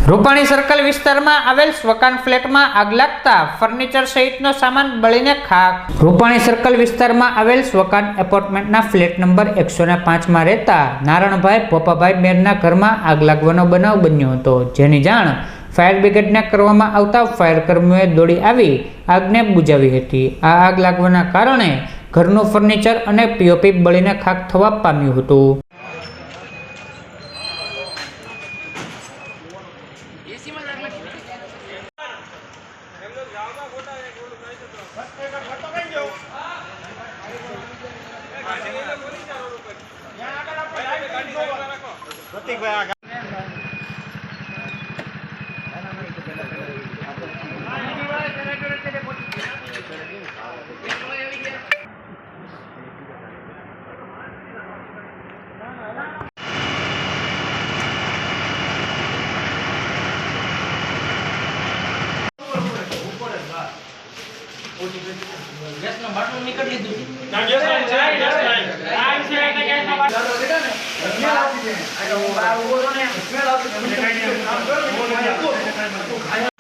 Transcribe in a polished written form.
Rupani circle વિસ્તારમાં આવેલ સ્વકાન ફ્લેટમાં આગ લાગતા ફર્નિચર સહિતનો સામાન બળીને ખાખ। રૂપાણી સર્કલ વિસ્તારમાં આવેલ સ્વકાન એપાર્ટમેન્ટના ફ્લેટ નંબર 105માં રહેતા નારણભાઈ ભોપાભાઈ મેરના ઘરમાં આગ લાગવાનો બનાવ બન્યો હતો, જેની જાણ ફાયર બ્રિગેડને કરવામાં આવતા ફાયર કર્મીઓએ દોડી આવી આગને બુઝાવી હતી। આ આગ લાગવાના કારણે ઘરનું ફર્નિચર અને પીઓપી બળીને ખાખ થવા પામ્યું હતું। ગેસનો બાટલો નીકળી દીધું ના ગેસ લાઈન છે ગેસ લાઈન આ છે એટલે ગેસનો બાટલો બેટા ને સ્મેલ આવતી છે આ ઉભો રહો ને સ્મેલ આવતી છે